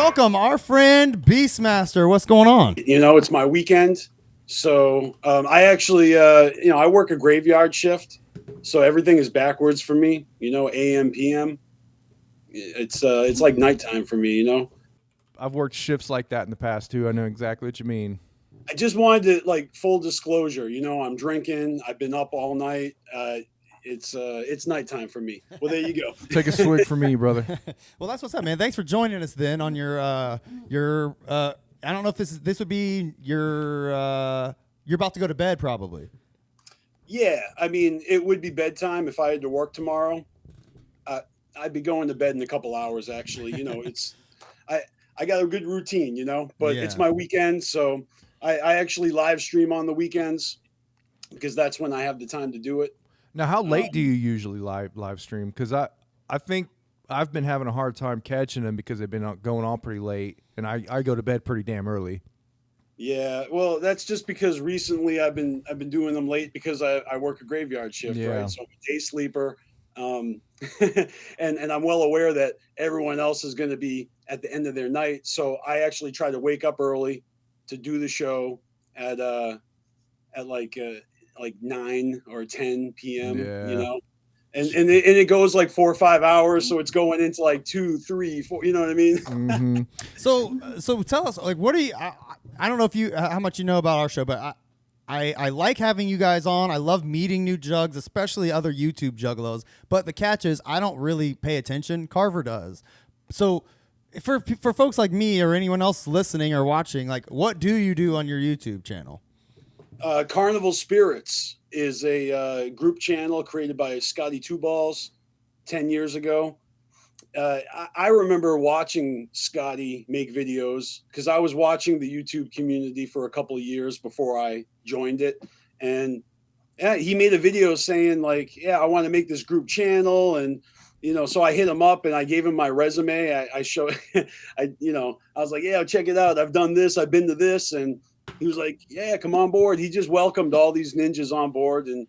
welcome our friend BstMstR. What's going on? You know, it's my weekend. So I actually, I work a graveyard shift. So everything is backwards for me, AM, PM. It's like nighttime for me, I've worked shifts like that in the past too. I know exactly what you mean. I just wanted to, like, full disclosure, I'm drinking. I've been up all night. It's nighttime for me. Well, there you go. Take a swig for me, brother. Well, that's what's up, man. Thanks for joining us then on your I don't know if this would be your you're about to go to bed probably. Yeah, I mean, it would be bedtime if I had to work tomorrow. I'd be going to bed in a couple hours, actually. I got a good routine, but it's my weekend. So I actually live stream on the weekends because that's when I have the time to do it. Now, how late do you usually live stream? Because I think I've been having a hard time catching them because they've been going on pretty late, and I go to bed pretty damn early. Yeah, well, that's just because recently I've been doing them late because I work a graveyard shift, right? So I'm a day sleeper, and I'm well aware that everyone else is going to be at the end of their night. So I actually try to wake up early to do the show at like 9 or 10 p.m. And it goes like 4 or 5 hours, so it's going into like 2, 3, 4. You know what I mean? Mm-hmm. So tell us, like, what do you? I don't know if you how much you know about our show, but I like having you guys on. I love meeting new jugs, especially other YouTube juggalos. But the catch is, I don't really pay attention. Carver does. So for folks like me or anyone else listening or watching, like, what do you do on your YouTube channel? Carnival Spirits is a group channel created by Scotty Two Balls 10 years ago. I remember watching Scotty make videos because I was watching the YouTube community for a couple of years before I joined it. And he made a video saying, like, I want to make this group channel. And, so I hit him up and I gave him my resume. I showed, I was like, check it out. I've done this. I've been to this. And he was like, come on board. He just welcomed all these ninjas on board. And,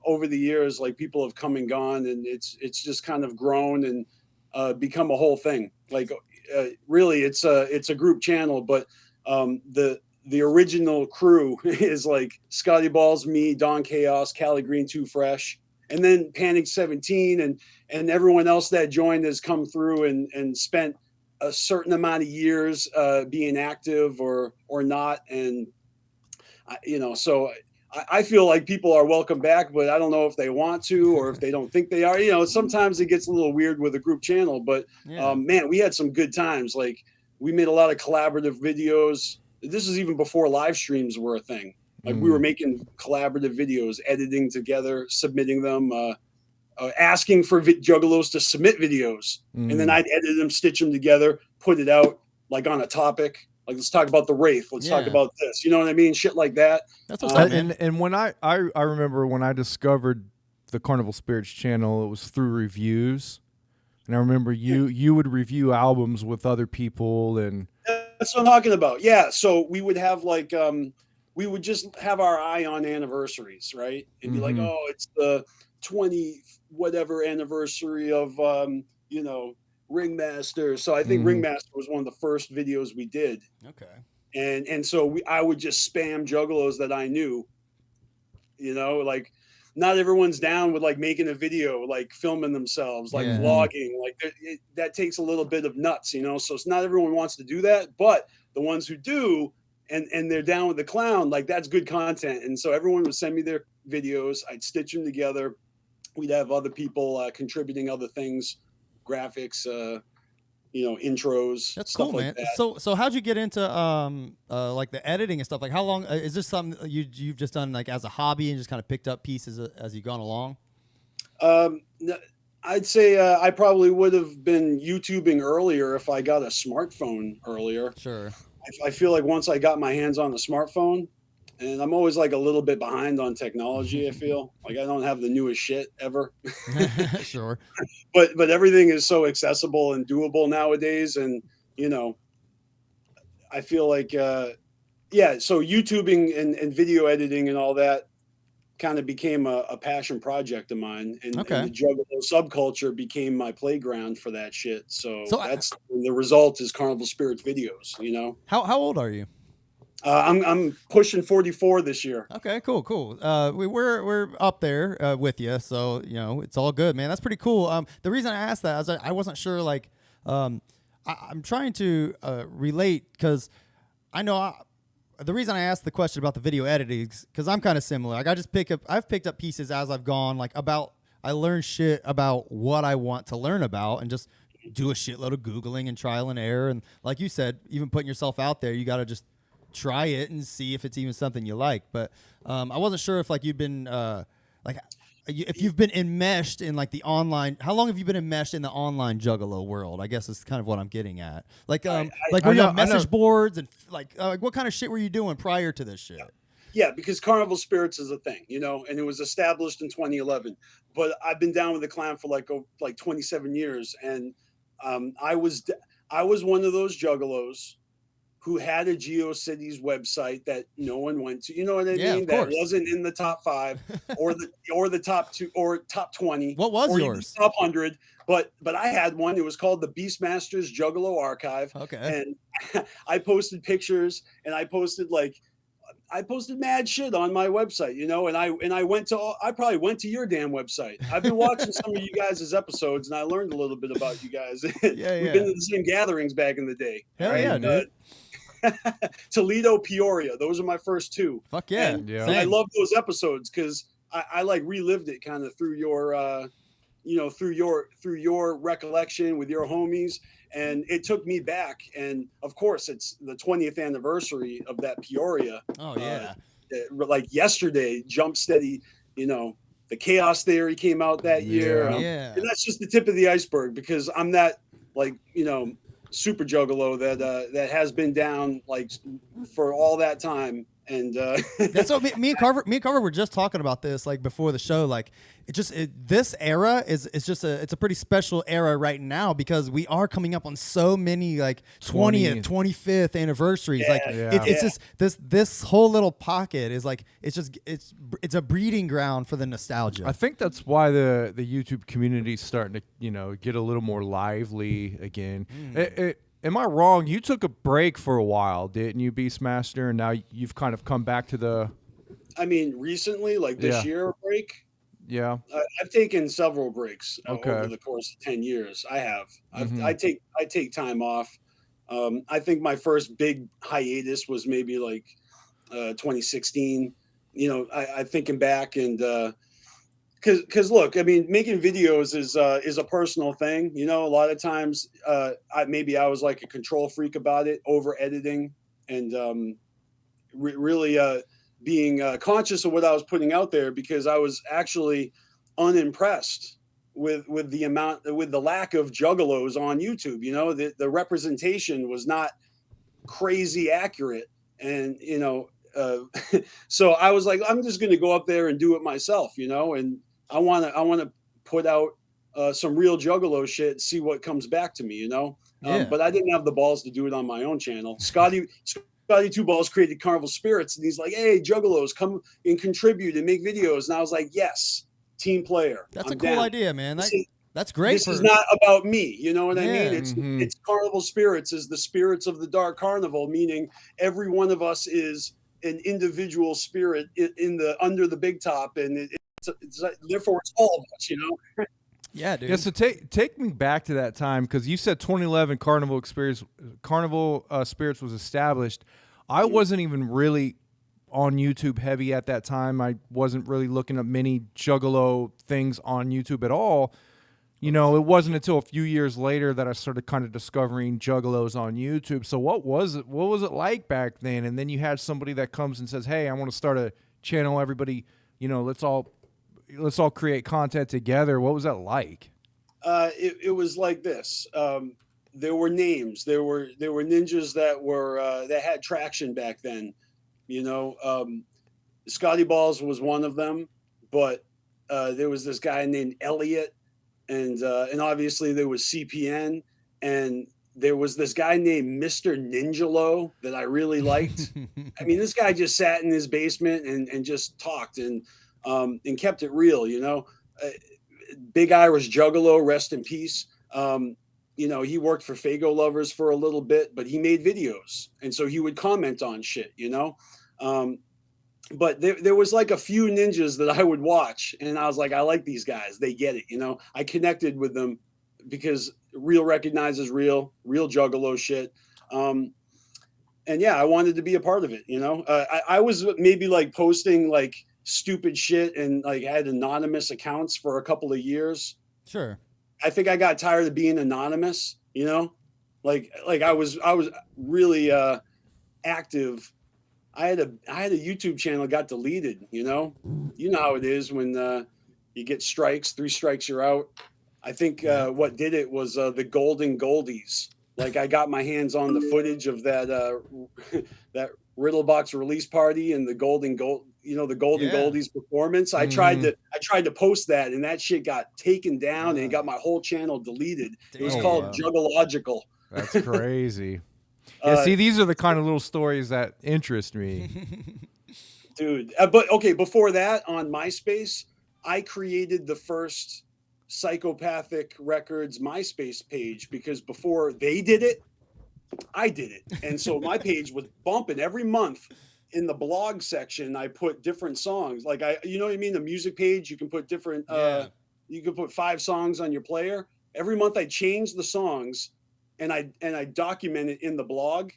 over the years, like, people have come and gone, and it's just kind of grown and become a whole thing. Like, really, it's a group channel, but the original crew is like Scotty Balls, me, Don Chaos, Cali Green, Too Fresh, and then Panic 17, and everyone else that joined has come through and spent a certain amount of years being active or not. And so I feel like people are welcome back, but I don't know if they want to or if they don't think they are. Sometimes it gets a little weird with a group channel, but man, we had some good times. Like, we made a lot of collaborative videos. This is even before live streams were a thing. Like, we were making collaborative videos, editing together, submitting them, asking for juggalos to submit videos, and then I'd edit them, stitch them together, put it out, like, on a topic. Like, let's talk about the Wraith. Let's talk about this. You know what I mean? Shit like that. That's what's up, man. And when I remember when I discovered the Carnival Spirits channel, it was through reviews. And I remember you would review albums with other people, and that's what I'm talking about. Yeah. So we would have, like, we would just have our eye on anniversaries, right? And be like, oh, it's the 20 whatever anniversary of Ringmaster. So I think Ringmaster was one of the first videos we did. Okay. And so I would just spam juggalos that I knew, like, not everyone's down with, like, making a video, like filming themselves, like vlogging, like that takes a little bit of nuts, so it's not everyone wants to do that, but the ones who do, and they're down with the clown, like, that's good content. And so everyone would send me their videos. I'd stitch them together. We'd have other people contributing other things, graphics, intros. That's stuff cool, like man. that. So how'd you get into like the editing and stuff? Like, how long is this something you've just done, like, as a hobby and just kind of picked up pieces as you've gone along? I'd say I probably would have been YouTubing earlier if I got a smartphone earlier. Sure. I feel like once I got my hands on the smartphone, and I'm always, like, a little bit behind on technology. I feel like I don't have the newest shit ever. Sure. But everything is so accessible and doable nowadays. And, I feel like, so YouTubing and video editing and all that kind of became a passion project of mine, and the Okay. Juggalo subculture became my playground for that shit. So So that's the result is Carnival Spirits videos. You know, how old are you? I'm pushing 44 this year. Okay, cool. We're up there with you, so you know it's all good, man. That's pretty cool. The reason I asked that is I wasn't sure. Like, I'm trying to relate because I know the reason I asked the question about the video editing is because I'm kind of similar. Like, I've picked up pieces as I've gone. Like I learn shit about what I want to learn about, and just do a shitload of Googling and trial and error. And like you said, even putting yourself out there, you got to just try it and see if it's even something you like. But I wasn't sure if like you've been if you've been enmeshed in like the online. How long have you been enmeshed in the online Juggalo world? I guess is kind of what I'm getting at. Like were you on message boards and like what kind of shit were you doing prior to this shit? Yeah, because Carnival Spirits is a thing, you know, and it was established in 2011. But I've been down with the clan for like 27 years, and I was one of those juggalos who had a GeoCities website that no one went to. You know what I mean? That wasn't in the top 5 or the top 2 or top 20. What was or yours? Top 100. But I had one. It was called the BstMstR's Juggalo Archive. Okay. And I posted pictures, and I posted mad shit on my website, you know, and I probably went to your damn website. I've been watching some of you guys' episodes, and I learned a little bit about you guys. We've been to the same gatherings back in the day. Hell right? Yeah, dude. Toledo, Peoria. Those are my first 2. Fuck yeah. And I love those episodes because I like relived it kind of through your, through your recollection with your homies. And it took me back. And of course, it's the 20th anniversary of that Peoria. Oh, yeah. Like yesterday, Jump Steady, you know, the Chaos Theory came out that year. Yeah. And that's just the tip of the iceberg because I'm that, like, you know, super juggalo that has been down like for all that time. And that's what me and Carver were just talking about this like before the show. Like this era is it's a pretty special era right now because we are coming up on so many like 20th, 25th anniversaries. It's just this whole little pocket is like it's a breeding ground for the nostalgia. I think that's why the YouTube community is starting to, you know, get a little more lively again. Am I wrong? You took a break for a while, didn't you, BstMstR? And now you've kind of come back to the... I mean, recently, like this year break? Yeah. I've taken several breaks over the course of 10 years. I have. I take time off. I think my first big hiatus was maybe like 2016. You know, I thinking back and... Because look, I mean, making videos is a personal thing. You know, a lot of times, I was like a control freak about it, over editing, and really being conscious of what I was putting out there because I was actually unimpressed with the lack of juggalos on YouTube. You know, the representation was not crazy accurate, and you know, so I was like, I'm just going to go up there and do it myself. You know, and I want to put out some real juggalo shit, see what comes back to me, you know? But I didn't have the balls to do it on my own channel. Scotty Two Balls created Carnival Spirits, and he's like, hey, juggalos, come and contribute and make videos. And I was like, yes, team player. That's a cool idea, man. That's great. This is not about me. You know what I mean? It's Carnival Spirits is the spirits of the Dark Carnival, meaning every one of us is an individual spirit under the big top, and therefore it's all of us, you know. Yeah, dude. Yeah, so take me back to that time because you said 2011 Carnival Spirits was established. I wasn't even really on YouTube heavy at that time. I wasn't really looking at many Juggalo things on YouTube at all. You know, it wasn't until a few years later that I started kind of discovering Juggalos on YouTube. So what was it like back then? And then you had somebody that comes and says, hey, I want to start a channel. Everybody, you know, let's all create content together. What was that like? It was like this. There were names. There were ninjas that had traction back then. You know, Scotty Balls was one of them, but there was this guy named Elliot, and obviously there was CPN, and there was this guy named Mr. Ninjalo that I really liked. I mean, this guy just sat in his basement and just talked, and and kept it real. Big Irish Juggalo, rest in peace. He worked for Fago Lovers for a little bit, but he made videos, and so he would comment on shit. But there was like a few ninjas that I would watch, and I was like, I like these guys. They get it. I connected with them because real recognizes real Juggalo shit. And yeah, I wanted to be a part of it. I was maybe like posting like stupid shit and like had anonymous accounts for a couple of years. Sure. I think I got tired of being anonymous, like I was really active. I had a YouTube channel got deleted, you know how it is when you get strikes, 3 strikes, you're out. I think what did it was the Golden Goldies. Like I got my hands on the footage of that that Riddlebox release party and the Golden Goldies performance. I tried to post that, and that shit got taken down and it got my whole channel deleted. It was called Juggalogical. That's crazy. Yeah, see, these are the kind of little stories that interest me. Dude. But okay, before that, on MySpace, I created the first Psychopathic Records MySpace page because before they did it, I did it. And so my page was bumping every month. In the blog section, I put different songs. Like you know what I mean? The music page, you can put different, you can put 5 songs on your player. Every month I changed the songs and I document it in the blog.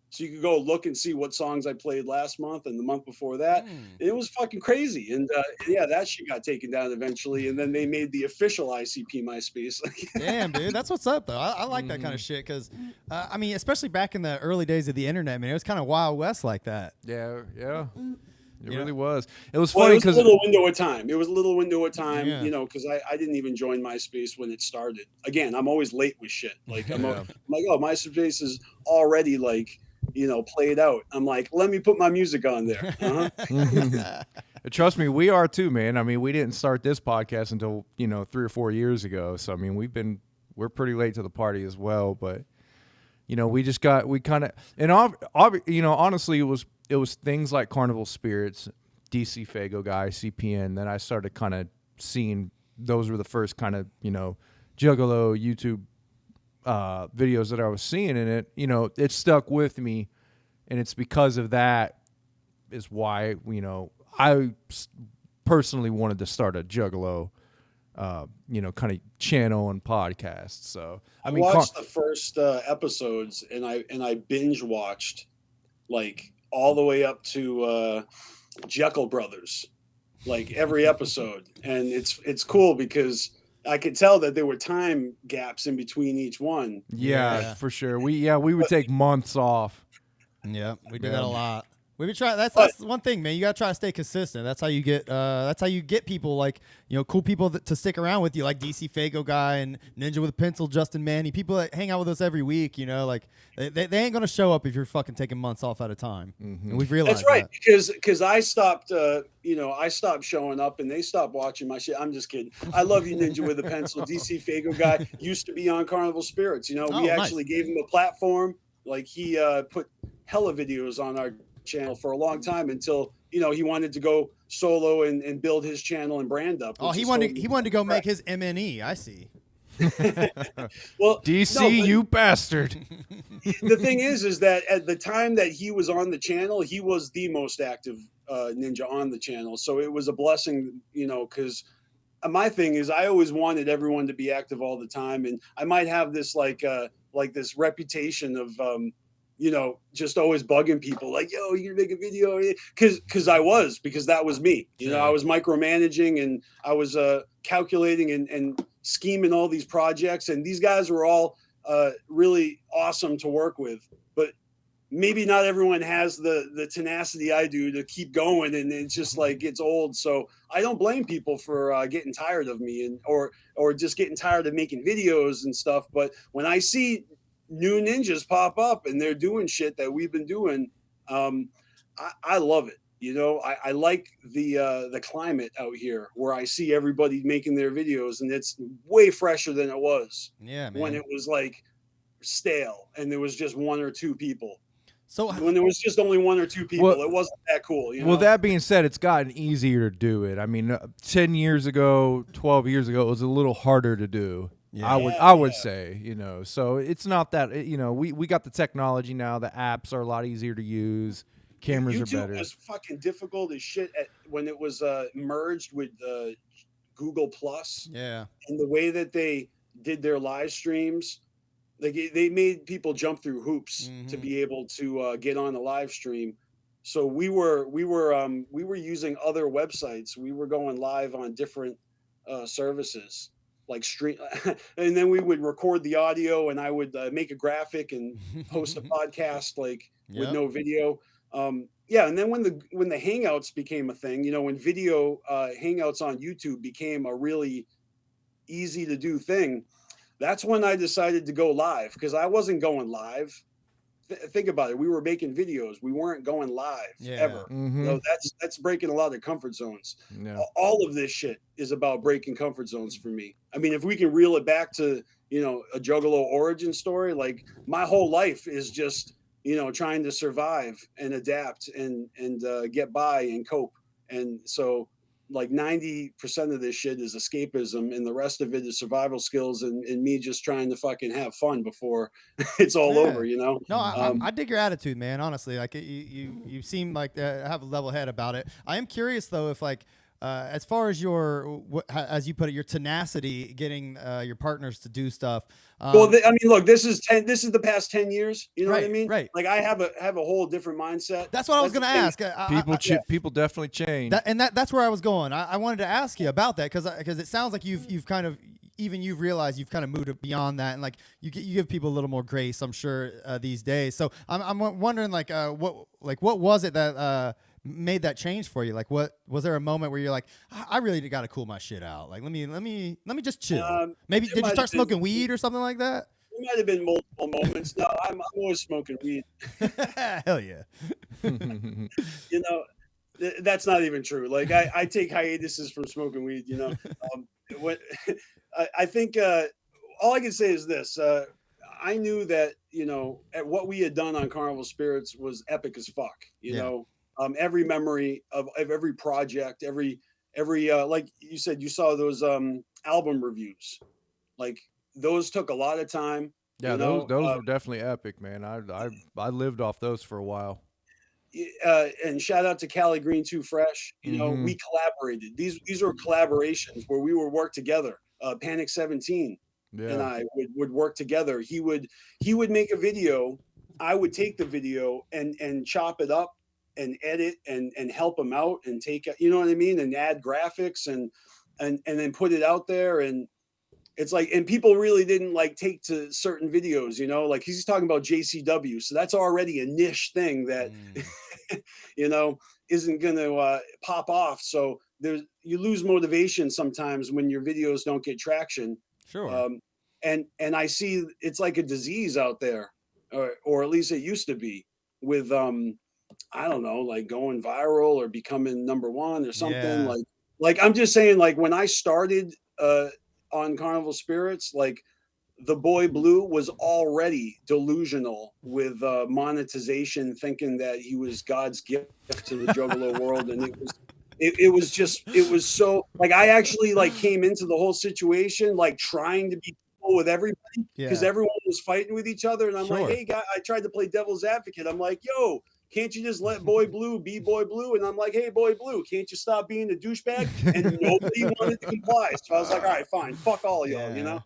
So you could go look and see what songs I played last month and the month before that. It was fucking crazy. And yeah, that shit got taken down eventually. And then they made the official ICP MySpace. Damn, dude. That's what's up, though. I like that kind of shit because, I mean, especially back in the early days of the internet, man, it was kind of Wild West like that. Yeah. It really was. It was funny because it was a little window of time. It was a little window of time, because I didn't even join MySpace when it started. Again, I'm always late with shit. Like I'm like, oh, MySpace is already like, played out. I'm like, let me put my music on there. Trust me, we are too, man. I mean, we didn't start this podcast until 3 or 4 years ago. So I mean, we're pretty late to the party as well. But honestly, it was things like Carnival Spirits, DC Fago guy, CPN. Then I started kind of seeing those were the first kind of Juggalo YouTube videos that I was seeing in it. It stuck with me, and it's because of that is why I personally wanted to start a Juggalo kind of channel and podcast. So I watched the first episodes and I binge watched like all the way up to Jekyll Brothers, like every episode. And it's cool because I could tell that there were time gaps in between each one. Yeah. For sure. We would take months off. Yeah, we did that a lot. We've been trying. That's one thing, man. You gotta try to stay consistent. That's how you get. That's how you get people like cool people to stick around with you, like DC Fago guy and Ninja with a Pencil, Justin Manny. People that hang out with us every week. Like they ain't gonna show up if you're fucking taking months off at a time. And we've realized that's right because I stopped. I stopped showing up and they stopped watching my shit. I'm just kidding. I love you, Ninja with a Pencil. DC Fago guy used to be on Carnival Spirits. We actually gave him a platform. Like he put hella videos on our channel for a long time until he wanted to go solo and build his channel and brand up. Oh, he wanted to go make his MNE. I see. Well, DC, you bastard. The thing is that at the time that he was on the channel, he was the most active ninja on the channel. So it was a blessing, because my thing is I always wanted everyone to be active all the time, and I might have this like this reputation of just always bugging people like, yo, you're gonna make a video, because that was me. I was micromanaging and I was calculating and scheming all these projects, and these guys were all really awesome to work with, but maybe not everyone has the tenacity I do to keep going, and it's just like it's old. So I don't blame people for getting tired of me or just getting tired of making videos and stuff. But when I see new ninjas pop up and they're doing shit that we've been doing, I love it. I like the climate out here where I see everybody making their videos, and it's way fresher than it was when it was like stale and there was just 1 or 2 people. So when there was just only one or two people, Well- it wasn't that cool. You know? Well, that being said, it's gotten easier to do it. I mean, 10 years ago, 12 years ago, it was a little harder to do. Yeah. I would say, you know, so it's not that, you know, we got the technology now. The apps are a lot easier to use. Cameras YouTube are better. was fucking difficult as shit when it was merged with Google Plus, yeah. and the way that they did their live streams. Like they made people jump through hoops to be able to get on a live stream. So we were using other websites. We were going live on different services like stream, and then we would record the audio, and I would make a graphic and post a podcast like with Yep. no video. Yeah, and then when the Hangouts became a thing, you know, when video Hangouts on YouTube became a really easy to do thing. That's when I decided to go live, because I wasn't going live. Think about it. We were making videos. We weren't going live ever. Mhm. So that's breaking a lot of comfort zones. Yeah. All of this shit is about breaking comfort zones for me. I mean, if we can reel it back to, you know, a Juggalo origin story, like my whole life is just, you know, trying to survive and adapt and get by and cope. And so like 90% of this shit is escapism, and the rest of it is survival skills and me just trying to fucking have fun before it's all Yeah. over, you know? No, I dig your attitude, man. Honestly, like you seem like have a level head about it. I am curious though, if like as far as as you put it, your tenacity, getting your partners to do stuff. Well, I mean, look, this is the past 10 years. You know what I Right, mean? right. Like I have a whole different mindset. That's what I was That's going to the thing. ask. People definitely change. That's where I was going. I wanted to ask you about that because it sounds like you've kind of, even you've realized you've kind of moved beyond that, and like you give people a little more grace, I'm sure, these days. So I'm wondering what was it that made that change for you? Like, what was there a moment where you're like, I really got to cool my shit out? Like, let me just chill. Maybe it did you might start have been- smoking weed or something like that? There might have been multiple moments. No, I'm always smoking weed. Hell yeah. You know, that's not even true. Like I take hiatuses from smoking weed, you know. What I think all I can say is this. I knew that, you know, at what we had done on Carnival Spirits was epic as fuck. You Yeah. know, every memory of every project, every like you said, you saw those album reviews. Like those took a lot of time. Yeah, you know? those were definitely epic, man. I lived off those for a while. And shout out to Cali Green Too Fresh. You know, we collaborated. These are collaborations where we would work together. Panic 17 and I would work together. He would make a video. I would take the video and chop it up and edit and help him out and take, you know what I mean, and add graphics and then put it out there. And it's like, and people really didn't like take to certain videos, you know, like he's talking about JCW. So that's already a niche thing that, you know, isn't going to pop off. So you lose motivation sometimes when your videos don't get traction. Sure. And I see it's like a disease out there, or at least it used to be, with, I don't know, like going viral or becoming number one or something. Yeah. Like I'm just saying, like when I started, on Carnival Spirits, like the boy Blue was already delusional with monetization, thinking that he was God's gift to the Juggalo world, and it was so like I actually like came into the whole situation like trying to be cool with everybody because everyone was fighting with each other, and I'm like, hey guy, I tried to play devil's advocate. I'm like, yo, can't you just let Boy Blue be Boy Blue? And I'm like, hey, Boy Blue, can't you stop being a douchebag? And nobody wanted to comply. So I was like, all right, fine, fuck all y'all, you know?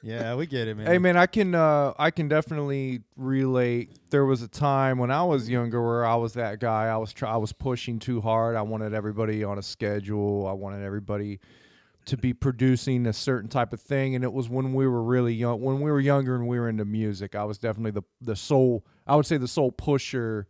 Yeah, we get it, man. Hey man, I can definitely relate. There was a time when I was younger where I was that guy. I was pushing too hard. I wanted everybody on a schedule. I wanted everybody to be producing a certain type of thing, and it was when we were really young, when we were younger and we were into music. I was definitely the sole, I would say the sole pusher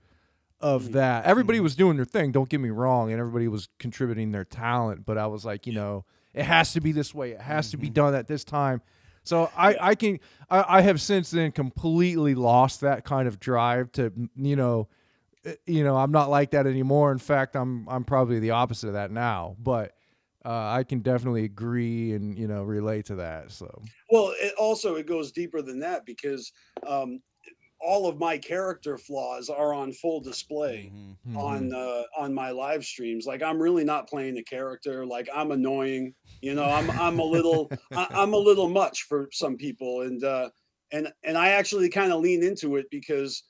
of that. Everybody was doing their thing, don't get me wrong, and everybody was contributing their talent, but I was like, you know, it has to be this way. It has to be done at this time. So I have since then completely lost that kind of drive to, you know, I'm not like that anymore. In fact, I'm probably the opposite of that now, but I can definitely agree and, you know, relate to that. So, well, it goes deeper than that because, all of my character flaws are on full display Mm-hmm. on my live streams. Like I'm really not playing a character. Like I'm annoying. You know, I'm a little I'm a little much for some people, and I actually kind of lean into it because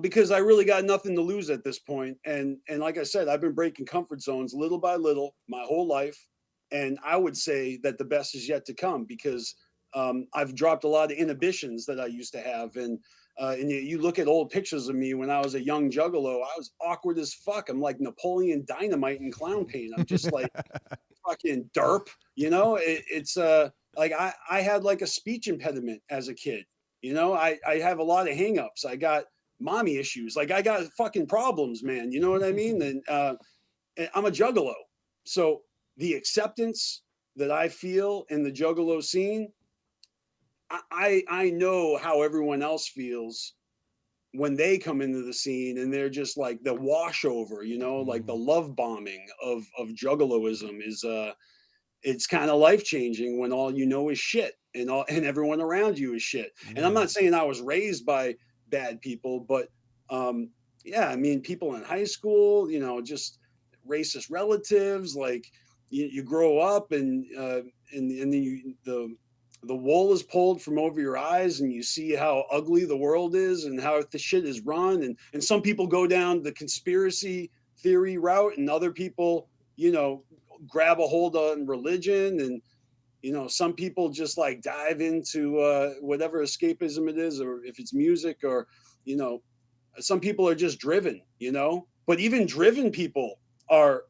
because I really got nothing to lose at this point. And like I said, I've been breaking comfort zones little by little my whole life. And I would say that the best is yet to come because I've dropped a lot of inhibitions that I used to have. And you look at old pictures of me when I was a young juggalo, I was awkward as fuck. I'm like Napoleon Dynamite in clown paint. I'm just like fucking derp, you know. It's like I had like a speech impediment as a kid. You know, I have a lot of hangups. I got mommy issues. Like I got fucking problems, man. You know what I mean? And I'm a juggalo. So the acceptance that I feel in the juggalo scene, I know how everyone else feels when they come into the scene and they're just like the washover, you know, like the love bombing of juggaloism is it's kind of life changing when all you know is shit and everyone around you is shit. And I'm not saying I was raised by bad people, but yeah, I mean people in high school, you know, just racist relatives, like you grow up and then the wool is pulled from over your eyes and you see how ugly the world is and how the shit is run. And some people go down the conspiracy theory route and other people, you know, grab a hold on religion. And, you know, some people just like dive into whatever escapism it is, or if it's music or, you know, some people are just driven, you know, but even driven people are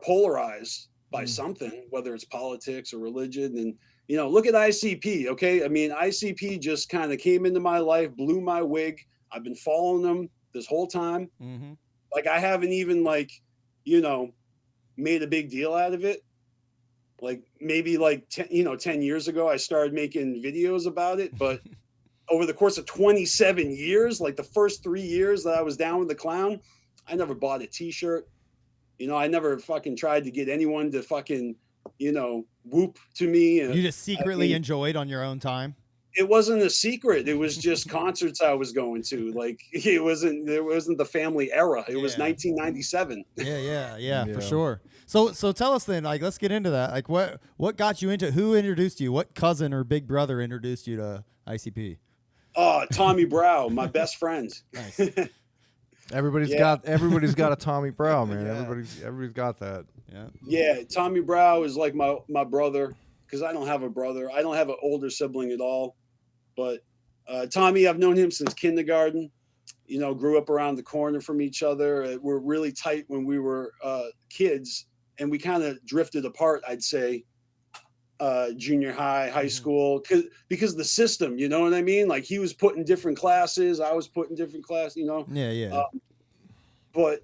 polarized by something, whether it's politics or religion. And, you know, look at ICP. Okay. I mean, ICP just kind of came into my life, blew my wig. I've been following them this whole time. Mm-hmm. Like I haven't even like, you know, made a big deal out of it. Like maybe like 10 years ago, I started making videos about it, but over the course of 27 years, like the first 3 years that I was down with the clown, I never bought a t-shirt. You know, I never fucking tried to get anyone to fucking, you know, whoop to me. You just secretly enjoyed on your own time? It wasn't a secret. It was just concerts I was going to. Like there wasn't the family era. It was 1997. Yeah, for sure. So tell us then, like, let's get into that. Like what got you into, who introduced you? What cousin or big brother introduced you to ICP? Oh, Tommy Brow, my best friend. Nice. Everybody's got a Tommy Brow, man. Everybody's got that. Yeah, Tommy Brow is like my brother, because I don't have a brother. I don't have an older sibling at all. But Tommy, I've known him since kindergarten. You know, grew up around the corner from each other. We're really tight when we were kids, and we kind of drifted apart, I'd say, junior high school, because the system, you know what I mean? Like he was put in different classes, I was put in different classes, you know? Yeah. But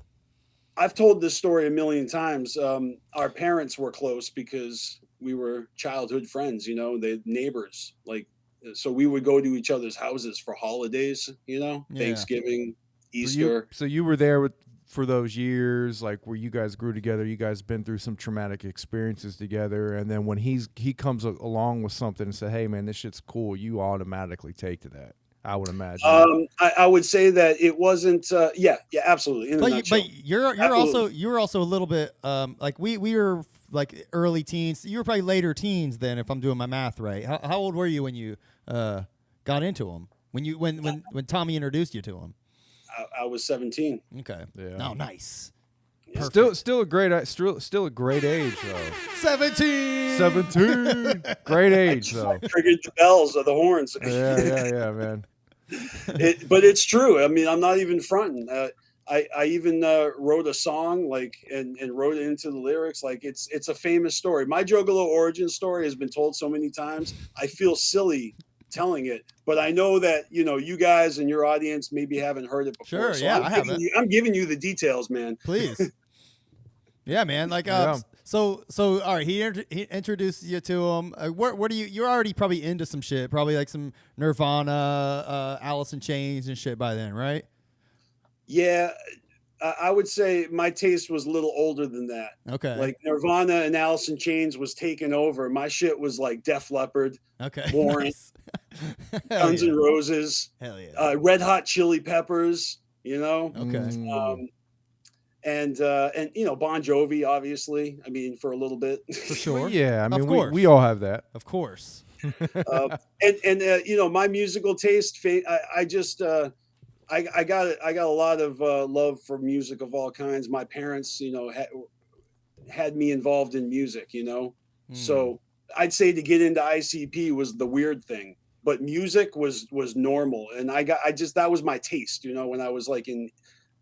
I've told this story a million times. Our parents were close because we were childhood friends, you know, they neighbors. Like, so we would go to each other's houses for holidays, you know, Thanksgiving, Easter. So you were there for those years, like where you guys grew together. You guys been through some traumatic experiences together, and then when he comes along with something and say, "Hey, man, this shit's cool," you automatically take to that. I would imagine. I would say that it wasn't. Yeah, absolutely. But you're also a little bit like we were like early teens. You were probably later teens then, if I'm doing my math right. How old were you when you got into him? When Tommy introduced you to him? I was 17. Okay. Yeah. Oh, nice. Still a great age though. 17. Great age though. Triggered the bells of the horns. Yeah, man. But it's true. I mean, I'm not even fronting. I even wrote a song and wrote it into the lyrics. Like it's a famous story. My Juggalo origin story has been told so many times. I feel silly telling it, but I know that, you know, you guys and your audience maybe haven't heard it before. Sure, so yeah, I haven't. I'm giving you the details, man. Please. Yeah, man. Like, so all right. He introduces you to him. What do you're already probably into some shit, probably like some Nirvana, Alice in Chains and shit by then, right? Yeah. I would say my taste was a little older than that. Okay. Like Nirvana and Alice in Chains was taken over. My shit was like Def Leppard. Okay. Warrant. Nice. Guns N' Roses, Hell yeah. Red Hot Chili Peppers, you know, Okay. and Bon Jovi, obviously. I mean, for a little bit. For sure. Yeah, I mean, Of course. we all have that. Of course. My musical taste, I just I got a lot of love for music of all kinds. My parents, had me involved in music, so I'd say to get into ICP was the weird thing, but music was normal, and that was my taste, when I was like in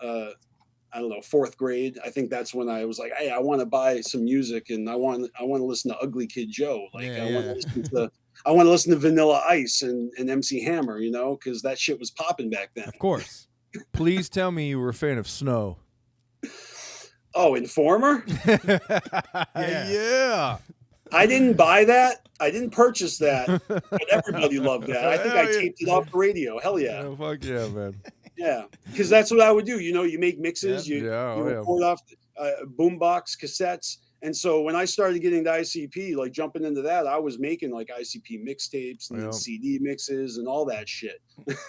I don't know, 4th grade. I think that's when I was like, hey, I want to buy some music, and I want to listen to Ugly Kid Joe. Like I want to listen to Vanilla Ice and MC Hammer, because that shit was popping back then. Of course. Please tell me you were a fan of Snow. Oh, Informer? Yeah. I didn't buy that. I didn't purchase that, but everybody loved that. I think I taped it off the radio. Hell yeah. Oh, fuck yeah, man. Yeah, because that's what I would do. You make mixes, you oh, record off boombox cassettes. And so when I started getting to ICP, like jumping into that, I was making like ICP mixtapes and then CD mixes and all that shit.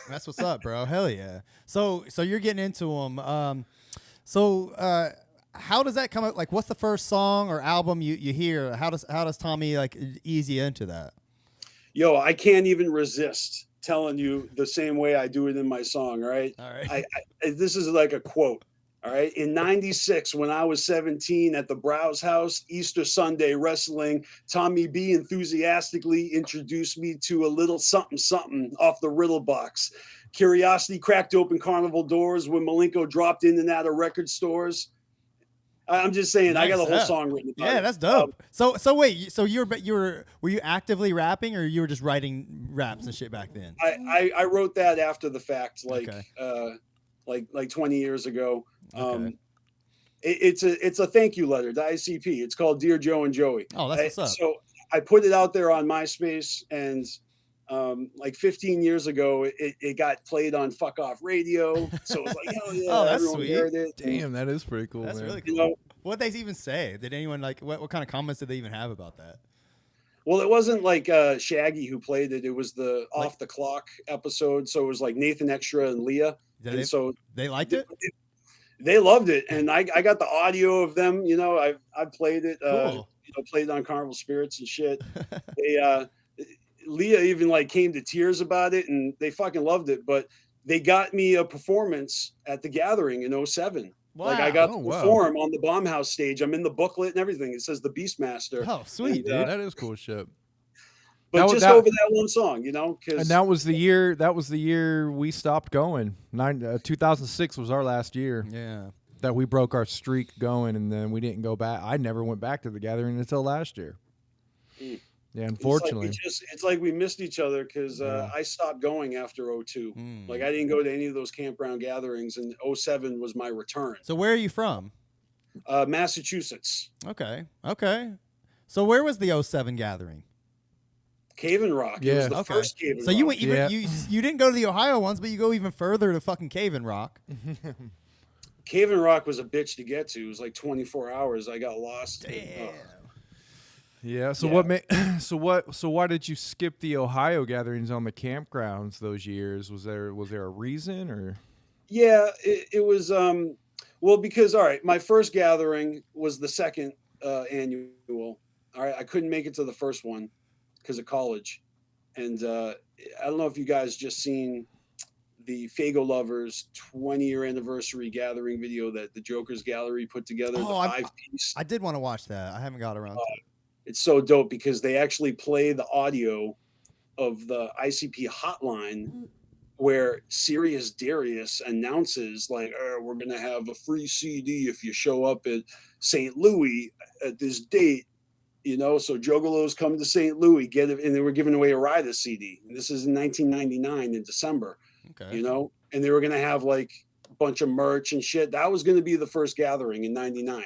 That's what's up, bro. Hell yeah. So you're getting into them. How does that come out? Like, what's the first song or album you hear? How does Tommy like ease you into that? Yo, I can't even resist telling you the same way I do it in my song. All right. This is like a quote. All right. In 96, when I was 17 at the Browse House, Easter Sunday wrestling, Tommy B enthusiastically introduced me to a little something something off the riddle box. Curiosity cracked open carnival doors when Malenko dropped in and out of record stores. I'm just saying, nice. I got a whole song written about it. Yeah, that's dope. So wait, so were you actively rapping, or you were just writing raps and shit back then? I wrote that after the fact, like 20 years ago. Okay. It's a thank you letter to ICP. It's called Dear Joe and Joey. Oh, that's what's up. So I put it out there on MySpace, and like 15 years ago, it got played on Fuck Off Radio. So it was like, hell yeah, oh, that's everyone sweet. heard it. Damn, that is pretty cool. That's man. really cool. What did they even say? Did anyone like what kind of comments did they even have about that? Well, it wasn't like Shaggy who played it. It was the Off the Clock episode. So it was like Nathan Extra and Leah. So they liked it. They loved it, and I got the audio of them. I played it. Cool. Played it on Carnival Spirits and shit. Leah even like came to tears about it, and they fucking loved it. But they got me a performance at the Gathering in 2007. Wow. Like I got to perform on the Bombhouse stage. I'm in the booklet and everything. It says the BstMstR. Oh, sweet, dude. That is cool shit. But over that one song, and that was the year. That was the year we stopped going. 2006 was our last year. Yeah. That we broke our streak going, and then we didn't go back. I never went back to the Gathering until last year. Mm. Yeah, unfortunately. It's like we missed each other because I stopped going after 2002. Like I didn't go to any of those campground gatherings, and 2007 was my return. So where are you from? Massachusetts. Okay. So where was the 2007 gathering? Cave and Rock. Yeah. It was the first Cave and Rock. So you went you didn't go to the Ohio ones, but you go even further to fucking Cave and Rock. Cave and Rock was a bitch to get to. It was like 24 hours. I got lost. Damn. Yeah. So why did you skip the Ohio gatherings on the campgrounds those years? Was there a reason or? Yeah, it was because all right, my first gathering was the second annual. All right, I couldn't make it to the first one because of college, and I don't know if you guys just seen the Fago Lovers 20-year anniversary gathering video that the Jokers Gallery put together. Oh, the 5-piece. I did want to watch that. I haven't got around to it. It's so dope because they actually play the audio of the ICP hotline where Sirius Darius announces like, we're going to have a free CD if you show up at St. Louis at this date, so Juggalos come to St. Louis, get it. And they were giving away a Rida CD. And this is in 1999 in December, and they were going to have like a bunch of merch and shit. That was going to be the first gathering in 99.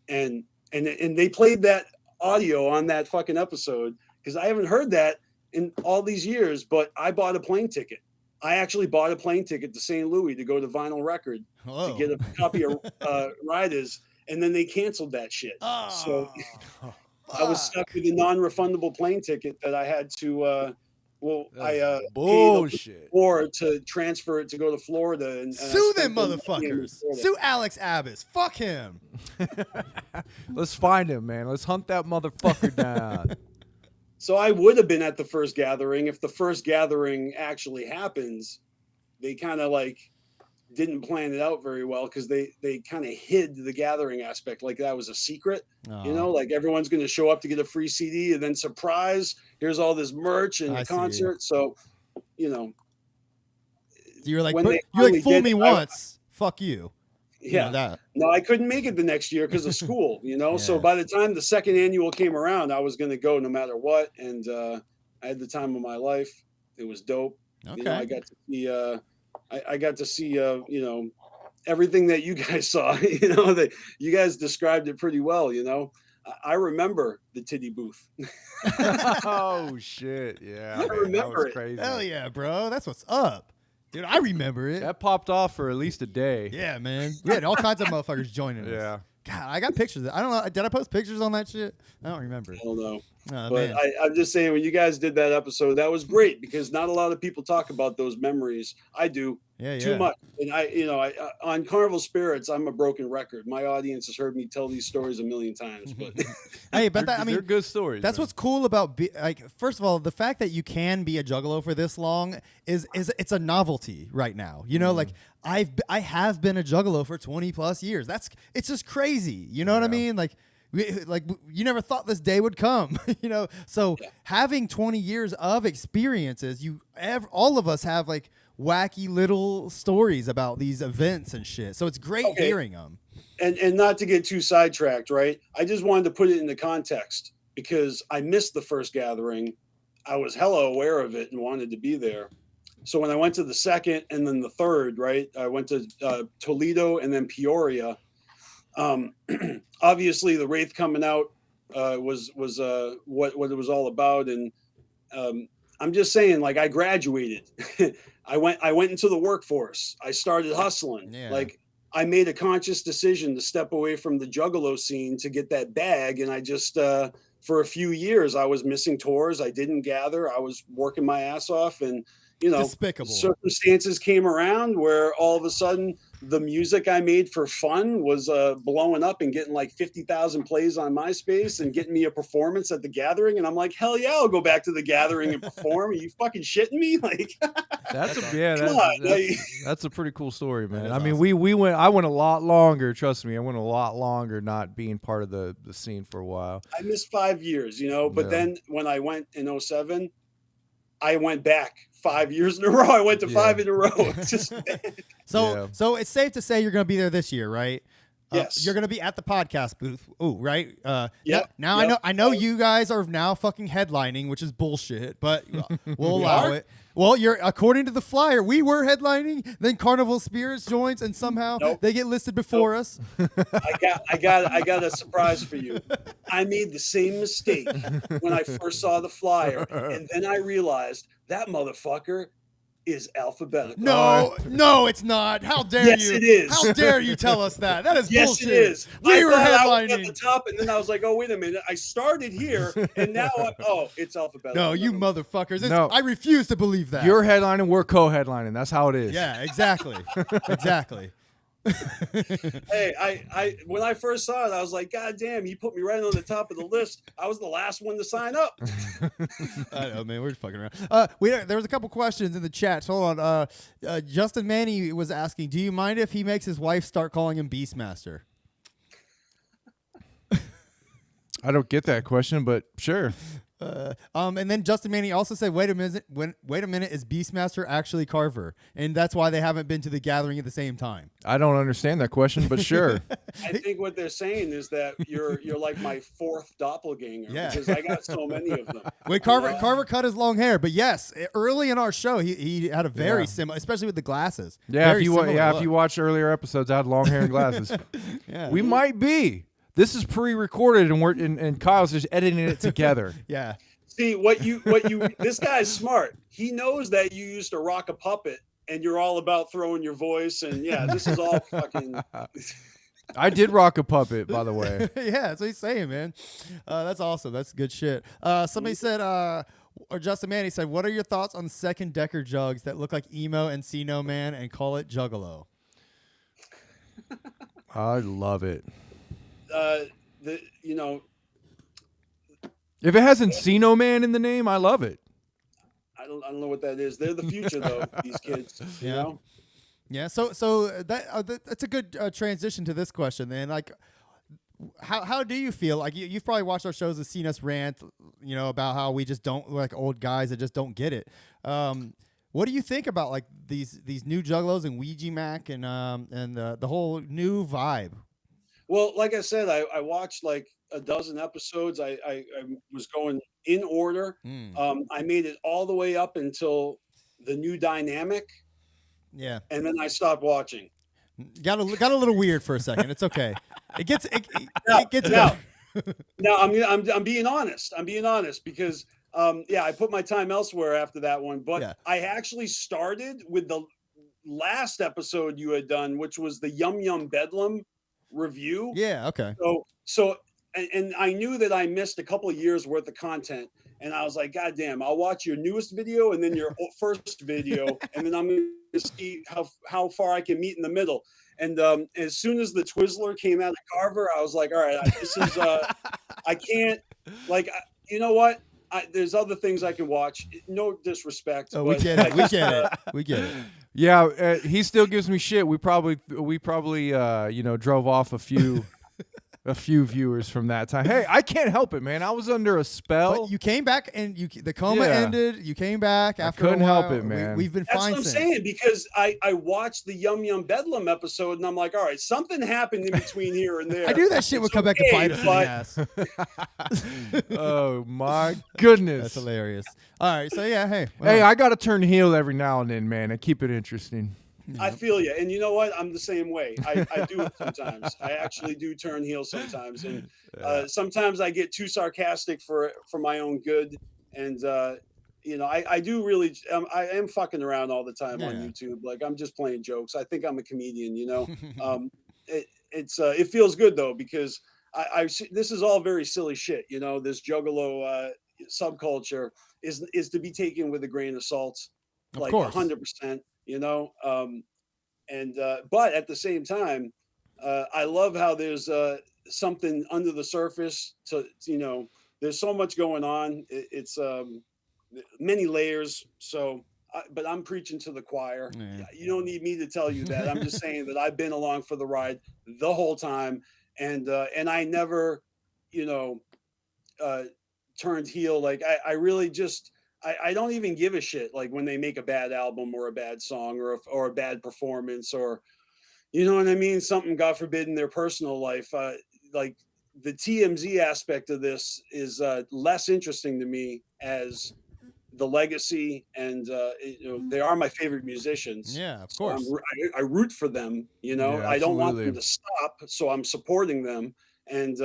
And they played that audio on that fucking episode because I haven't heard that in all these years, but I bought a plane ticket. I actually bought a plane ticket to St. Louis to go to Vinyl Record to get a copy of Riders, and then they canceled that shit. So I was stuck with a non-refundable plane ticket that I had to Well, That's paid bullshit. or to transfer it to go to Florida and Sue I them spent the money in motherfuckers. Florida. Sue Alex Abbas. Fuck him. Let's find him, man. Let's hunt that motherfucker down. So I would have been at the first gathering. If the first gathering actually happens, they kind of like didn't plan it out very well because they kind of hid the gathering aspect like that was a secret. You know, like everyone's going to show up to get a free CD and then surprise, here's all this merch and I a see. concert. So, you know, You're like, when they you're like, finally fool did me it, once. Fuck you. You know yeah. that. No, I couldn't make it the next year because of school, you know. So Yeah. by the time the second annual came around, I was going to go no matter what. And I had the time of my life. It was dope. Okay. You know, I got to see, I got to see, you know, everything that you guys saw, you know, that you guys described it pretty well, you know. I remember the titty booth. Oh shit! Yeah, I man, that remember was it. crazy. Hell yeah, bro. That's what's up. Dude, I remember it. That popped off for at least a day. Yeah, man. We had all kinds of motherfuckers joining us. Yeah. God, I got pictures. I don't know. Did I post pictures on that shit? I don't remember. I don't know. Oh, But man. I'm just saying, when you guys did that episode, that was great because not a lot of people talk about those memories. I do. Yeah, Too yeah. much. And I on Carnival Spirits, I'm a broken record. My audience has heard me tell these stories a million times, but Hey, but that, I They're mean, good stories. that's man. what's cool about like first of all, the fact that you can be a juggalo for this long is it's a novelty right now. You know, like I have been a juggalo for 20 plus years. It's just crazy. You know what I Yeah. mean? Like you never thought this day would come, you know. So having 20 years of experiences, all of us have like wacky little stories about these events and shit. So it's great hearing them. and not to get too sidetracked, right? I just wanted to put it into context because I missed the first gathering. I was hella aware of it and wanted to be there. So when I went to the second and then the third, right? I went to Toledo and then Peoria. Obviously, the Wraith coming out was what it was all about, and I'm just saying, like I graduated. I went into the workforce. I started hustling. Yeah. Like I made a conscious decision to step away from the Juggalo scene to get that bag, and I just for a few years I was missing tours. I didn't gather. I was working my ass off, and you know, Despicable. circumstances came around where all of a sudden the music I made for fun was blowing up and getting like 50,000 plays on MySpace and getting me a performance at the gathering. And I'm like, hell yeah, I'll go back to the gathering and perform. Are you fucking shitting me? Like, that's a pretty cool story, man. is I mean, awesome. I went a lot longer. Trust me, I went a lot longer not being part of the scene for a while. I missed 5 years, you know, but Yeah. then when I went in 2007, I went back 5 years in a row. I went to Yeah. 5 in a row. It's just So it's safe to say you're going to be there this year, right? Yes. You're going to be at the podcast booth. Ooh, right? Yep, Now yep. I know you guys are now fucking headlining, which is bullshit, but we'll allow it. Well, according to the flyer, we were headlining, then Carnival Spirits joins, and somehow Nope. they get listed before us. I got a surprise for you. I made the same mistake when I first saw the flyer, and then I realized that motherfucker is alphabetical. No, it's not. How dare Yes, you? it is. How dare you tell us that? That is Yes, bullshit. it is. We I were thought I was at headlining. the top, and then I was like, "Oh, wait a minute! I started here, and now it's alphabetical." No, you motherfuckers. No. I refuse to believe that. You're headlining, we're co-headlining. That's how it is. Yeah, exactly. Exactly. Hey, I when I first saw it, I was like, "God damn!" He put me right on the top of the list. I was the last one to sign up. I know, man. We're just fucking around. There was a couple questions in the chat. So hold on. Justin Manny was asking, do you mind if he makes his wife start calling him BstMstR? I don't get that question, but sure. And then Justin Manny also said, wait a minute, is BstMstR actually Carver? And that's why they haven't been to the gathering at the same time. I don't understand that question, but sure. I think what they're saying is that you're like my fourth doppelganger Yeah. because I got so many of them. Wait, Carver cut his long hair, but yes, early in our show, he had a very similar, especially with the glasses. Yeah, Very similar if look. you watch earlier episodes, I had long hair and glasses. Yeah. We might be. This is pre-recorded, and Kyle's just editing it together. Yeah. See this guy's smart. He knows that you used to rock a puppet and you're all about throwing your voice and yeah, this is all fucking I did rock a puppet, by the way. Yeah, that's what he's saying, man. That's awesome. That's good shit. Somebody said, or Justin Manny said, what are your thoughts on second decker jugs that look like Emo and Encino Man and call it Juggalo? I love it. You know, If it has Encino Man in the name, I love it. I don't know what that is. They're the future though. These kids, you know. Yeah. So that's a good transition to this question. Then, like, how do you feel? Like you've probably watched our shows and seen us rant, you know, about how we just don't like old guys that just don't get it. What do you think about like these new Juggalos and Ouija Mac and the whole new vibe? Well, like I said, I watched like a dozen episodes. I was going in order. I made it all the way up until the new dynamic. Yeah. And then I stopped watching. Got a little weird for a second. It's okay. It gets now, now I'm being honest. I'm being honest because I put my time elsewhere after that one. But I actually started with the last episode you had done, which was the Yum Yum Bedlam review. Yeah. Okay. So and I knew that I missed a couple of years worth of content. And I was like, God damn, I'll watch your newest video and then your first video. And then I'm going to see how far I can meet in the middle. And as soon as the Twizzler came out of Carver, I was like, all right, this is, I can't, like, you know what? There's other things I can watch. No disrespect. Oh, we get it. We get it. We get it. Yeah, he still gives me shit. We probably drove off a few viewers from that time. Hey, I can't help it, man. I was under a spell. But you came back and the coma ended. You came back after. I couldn't a while. help it, man. We've been That's fine what I'm since. saying because I watched the Yum Yum Bedlam episode and I'm like, all right, something happened in between here and there. I knew that shit would come back and bite us in the ass. Oh my goodness, that's hilarious. All right, so yeah, hey, hey, I got to turn heel every now and then, man, and keep it interesting. I feel you. And you know what? I'm the same way. I do it sometimes. I actually do turn heel sometimes. And sometimes I get too sarcastic for my own good. And, I do really, I am fucking around all the time on YouTube. Like I'm just playing jokes. I think I'm a comedian, you know? It feels good though, because this is all very silly shit. You know, this Juggalo subculture is to be taken with a grain of salt, like 100%. You know, but at the same time, I love how there's something under the surface. There's so much going on. It's many layers. So, but I'm preaching to the choir. Yeah. You don't need me to tell you that. I'm just saying that I've been along for the ride the whole time, and I never, turned heel. Like I really just. I don't even give a shit like when they make a bad album or a bad song or a bad performance or, you know what I mean? Something, God forbid, in their personal life. Like the TMZ aspect of this is less interesting to me as the legacy and, they are my favorite musicians. Yeah, of course. So I root for them, I don't want them to stop. So I'm supporting them. And,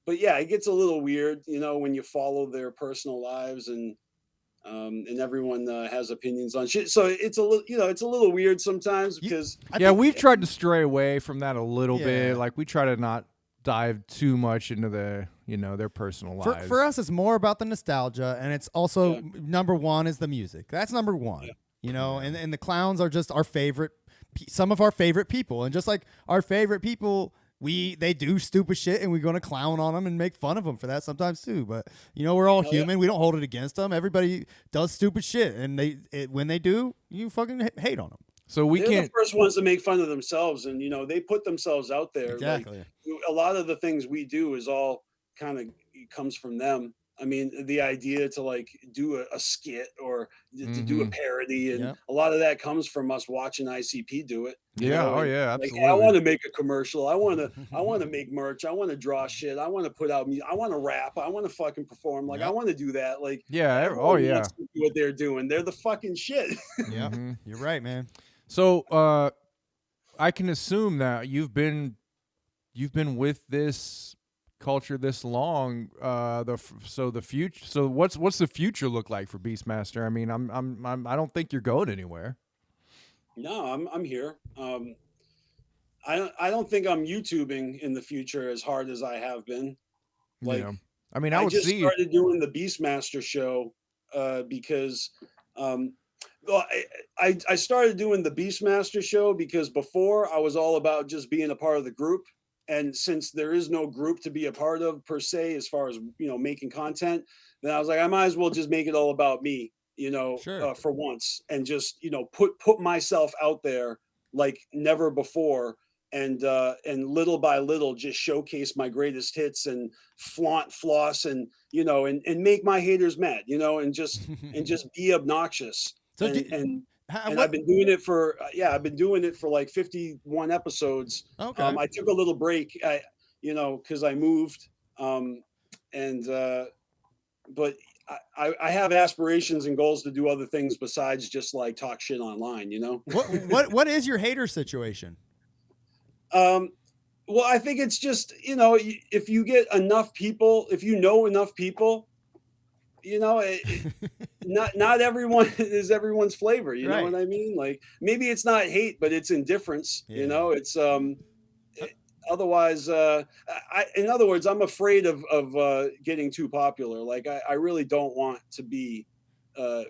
but yeah, it gets a little weird, when you follow their personal lives and everyone has opinions on shit. So it's a little, it's a little weird sometimes because we've tried to stray away from that a little bit. Like we try to not dive too much into their personal lives. For us, it's more about the nostalgia, and it's also number one is the music. That's number one, and the clowns are just our favorite, some of our favorite people, and just like our favorite people. They do stupid shit, and we're going to clown on them and make fun of them for that sometimes too. But we're all human. We don't hold it against them. Everybody does stupid shit, and when they do, you fucking hate on them. So They're the first ones to make fun of themselves, and they put themselves out there. Exactly. Like, a lot of the things we do is all kind of comes from them. I mean, the idea to like do a skit or to do a parody, and a lot of that comes from us watching ICP do it. Yeah. Oh yeah. Absolutely. Like, hey, I want to make a commercial. I want to make merch. I want to draw shit. I want to put out music. I want to rap. I want to fucking perform. Like I want to do that. Like Oh yeah. Wants to do what they're doing. They're the fucking shit. Yeah. You're right, man. So I can assume that you've been with this culture this long. The future. So what's the future look like for BstMstR? I mean, I don't think you're going anywhere. No, I'm here. I don't think I'm YouTubing in the future as hard as I have been. Like I mean, I would just see. started doing the BstMstR show because well, I started doing the BstMstR show because before I was all about just being a part of the group. And since there is no group to be a part of per se, as far as, making content, then I was like, I might as well just make it all about me, Sure. for once, and just, put myself out there like never before. And little by little just showcase my greatest hits and flaunt floss and and make my haters mad, and just be obnoxious. So And what? I've been doing it for I've been doing it for like 51 episodes. Okay. I took a little break, because I moved, and but I have aspirations and goals to do other things besides just like talk shit online. What is your hater situation? Well, I think it's just if you get enough people, if you know enough people, not everyone is everyone's flavor. You know Right. what I mean? Like maybe it's not hate, but it's indifference. Yeah. It's otherwise. In other words, I'm afraid of getting too popular. Like I really don't want to be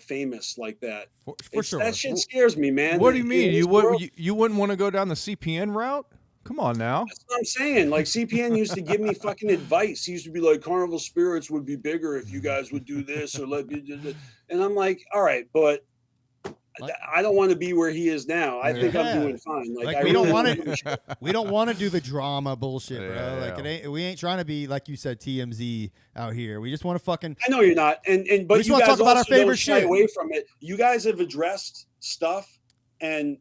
famous like that. For sure. That shit scares me, man. What do you In mean? this world, You wouldn't want to go down the CPN route? Come on now. that's what I'm saying. Like CPN used to give me fucking advice. He used to be like, Carnival Spirits would be bigger if you guys would do this or let me do this. And I'm like, all right, but I don't want to be where he is now. I think I'm doing fine. Like I we really don't want give a shit. to. We don't want to do the drama bullshit, bro. Yeah, Like we ain't trying to be like you said TMZ out here. We just want to fucking. I know you're not, but just you wanna guys talk about our also don't favorite shy shit. away from it. You guys have addressed stuff, and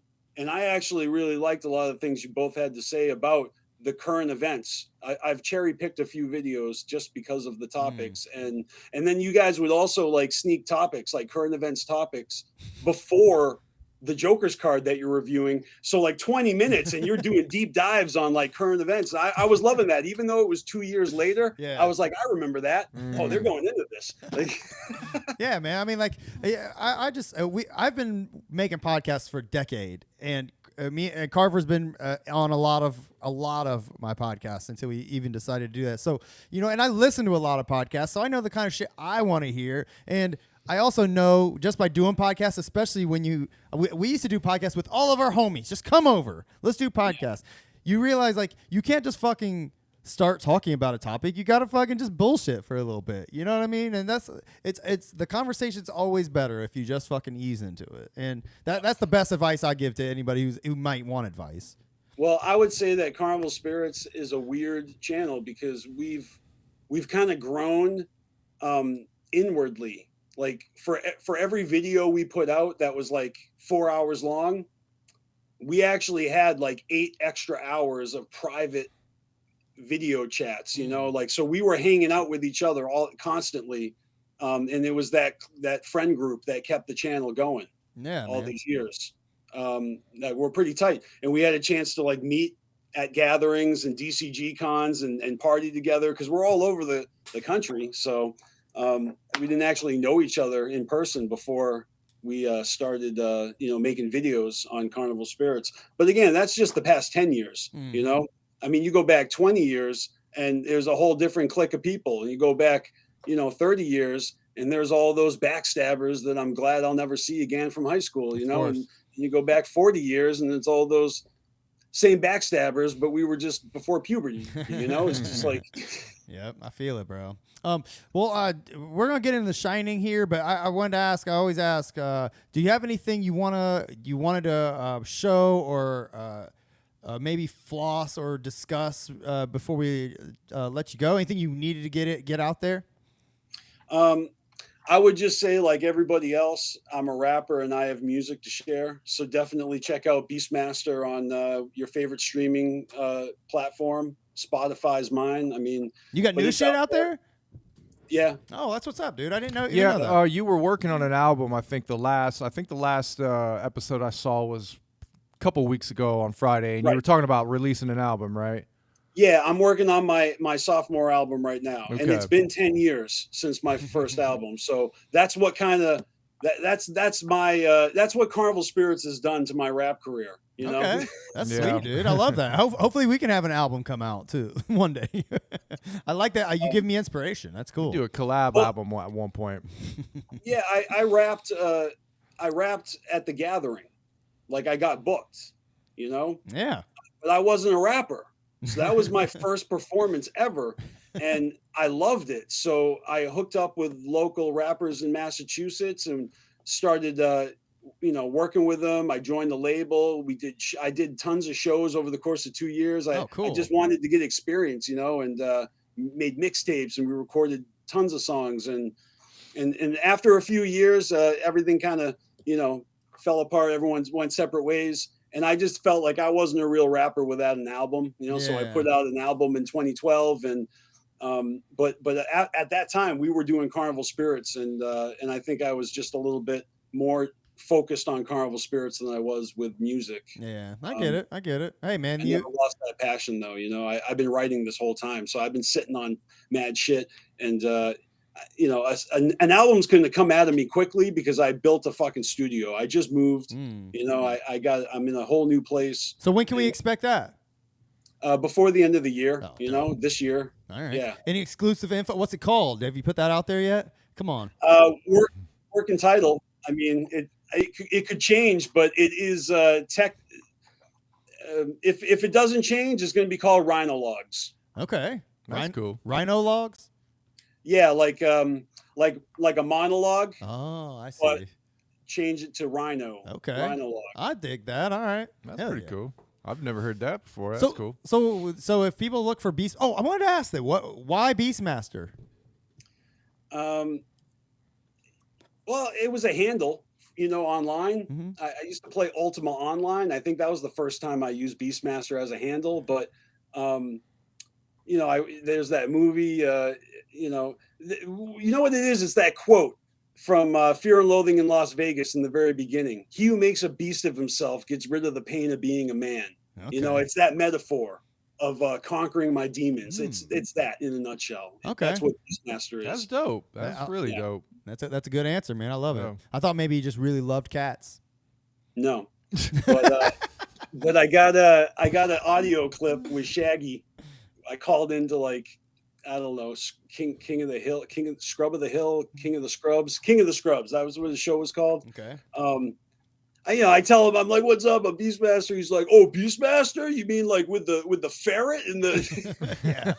I actually really liked a lot of things you both had to say about the current events. I've cherry picked a few videos just because of the topics, and then you guys would also like sneak topics, like current events topics, before the Joker's card that you're reviewing. So like 20 minutes, and you're doing deep dives on like current events. I was loving that, even though it was 2 years later. Yeah. I was like, I remember that. Oh, they're going into this. Like, Yeah, man. I mean, like, I've been making podcasts for a decade, and me and Carver's been on a lot of my podcasts until we even decided to do that. So, and I listen to a lot of podcasts, so I know the kind of shit I want to hear. And I also know just by doing podcasts, especially when we used to do podcasts with all of our homies, just come over, let's do podcasts. You realize like you can't just fucking start talking about a topic. You got to fucking just bullshit for a little bit. You know what I mean? And it's the conversation's always better if you just fucking ease into it. And that's the best advice I give to anybody who might want advice. well, I would say that Carnival Spirits is a weird channel because we've kind of grown inwardly. Like for every video we put out that was like 4 hours long, we actually had like 8 extra hours of private video chats, like, so we were hanging out with each other all constantly. And it was that friend group that kept the channel going all these years. That we're pretty tight, and we had a chance to like meet at gatherings and DCG cons and party together because we're all over the country. So we didn't actually know each other in person before we started making videos on Carnival Spirits. But again, that's just the past 10 years. I mean, you go back 20 years and there's a whole different clique of people, and you go back 30 years and there's all those backstabbers that I'm glad I'll never see again from high school, and you go back 40 years and it's all those same backstabbers, but we were just before puberty, it's just like. Yep, I feel it, bro. Well, we're gonna get into The Shining here, but I wanted to ask. I always ask, do you have anything you wanted to show or maybe floss or discuss before we let you go? Anything you needed to get out there? I would just say, like everybody else, I'm a rapper and I have music to share. So definitely check out BstMstR on your favorite streaming platform. Spotify's mine. I mean, you got new shit out there? Yeah. Oh, that's what's up, dude. I didn't know. Yeah, you were working on an album. I think the last episode I saw was a couple weeks ago on Friday, and you were talking about releasing an album, right? Yeah, I'm working on my sophomore album right now, and it's been 10 years since my first album. So that's what kind of That's my that's what Carnival Spirits has done to my rap career. You know, Okay, that's Yeah. sweet, dude. I love that. Hopefully, we can have an album come out too one day. I like that. You give me inspiration. That's cool. Do a collab album at one point. yeah, I rapped. I rapped at the Gathering, like I got booked. You know, Yeah. but I wasn't a rapper, so that was my first performance ever, and I loved it. So I hooked up with local rappers in Massachusetts and started working with them. I joined the label. I did tons of shows over the course of 2 years. I Cool. just wanted to get experience, and made mixtapes, and we recorded tons of songs. And after a few years, everything kind of, fell apart. Everyone went separate ways. And I just felt like I wasn't a real rapper without an album, so I put out an album in 2012. And but at that time we were doing Carnival Spirits, and I think I was just a little bit more focused on Carnival Spirits than I was with music. Yeah, I get it. I get it. Hey, man, I never lost that passion, though. I've been writing this whole time, so I've been sitting on mad shit, and an album's going to come out of me quickly because I built a fucking studio. I just moved. I'm in a whole new place. So when can we expect that? Before the end of the year, dope. This year. All right. Yeah. Any exclusive info? What's it called? Have you put that out there yet? Come on. Working title. I mean, it could change, but it is tech. If it doesn't change, it's going to be called Rhino Logs. Okay. That's cool. Rhino Logs? Yeah, like a monologue. Oh, I see. But change it to Rhino. Okay. Rhino Log. I dig that. All right. That's Hell pretty yeah. cool. I've never heard that before. That's cool. So if people look for Beast, I wanted to ask that. Why BstMstR? Well, it was a handle, online. Mm-hmm. I used to play Ultima Online. I think that was the first time I used BstMstR as a handle. But, there's that movie, you know what it is? It's that quote from Fear and Loathing in Las Vegas in the very beginning. He who makes a beast of himself gets rid of the pain of being a man. Okay. It's that metaphor of conquering my demons. It's that in a nutshell. Okay. That's what BstMstR is. That's dope. That's really dope. That's a good answer, man. I love it. Yeah. I thought maybe you just really loved cats. No, but I got an audio clip with Shaggy. I called into I don't know, King of the Hill, Scrub of the Hill, King of the Scrubs. That was what the show was called. Okay. I tell him, I'm like, "What's up, I'm BstMstR?" He's like, "Oh, BstMstR? You mean like with the ferret and the?" Yeah,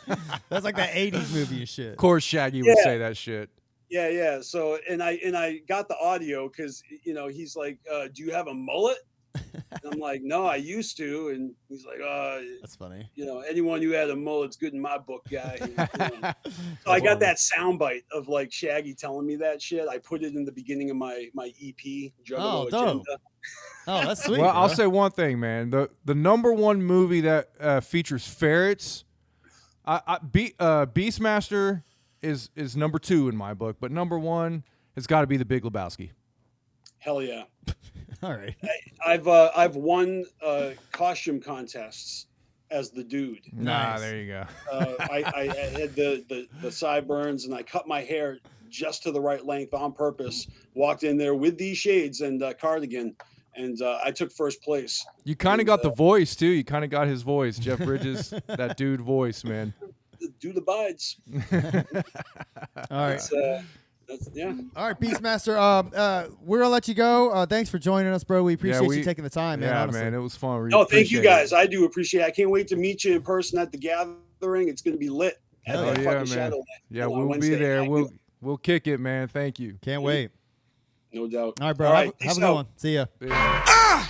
that's like that '80s movie and shit. Of course, Shaggy would say that shit. Yeah. So and I got the audio because he's like, "Do you have a mullet?" And I'm like, "No, I used to." And he's like, That's funny. Anyone who had a mullet's good in my book, guy. So I got that soundbite of Shaggy telling me that shit. I put it in the beginning of my EP, Juggalo Agenda. Oh, that's sweet. Well, bro. I'll say one thing, man. The number one movie that features ferrets, BstMstR is number 2 in my book, but number 1 has got to be The Big Lebowski. Hell yeah. All right. I've won costume contests as the dude. Nah, Nice. there you go. I had the sideburns, and I cut my hair just to the right length on purpose. Walked in there with these shades and cardigan, and I took first place. You kind of got the voice too. You kind of got his voice, Jeff Bridges, that dude voice, man. The dude abides. All right. Yeah. All right, BstMstR. We're gonna let you go. Thanks for joining us, bro. We appreciate you taking the time, man. Yeah, honestly. man, it was fun. No, thank you guys. I do appreciate it. I can't wait to meet you in person at the Gathering. It's going to be lit. At Hell that yeah, fucking man. Shadowland, Yeah, on we'll Wednesday be there. night. We'll kick it, man. Thank you. Can't wait. No doubt. All right, bro. All right, Have a peace good out. one. See ya. Yeah.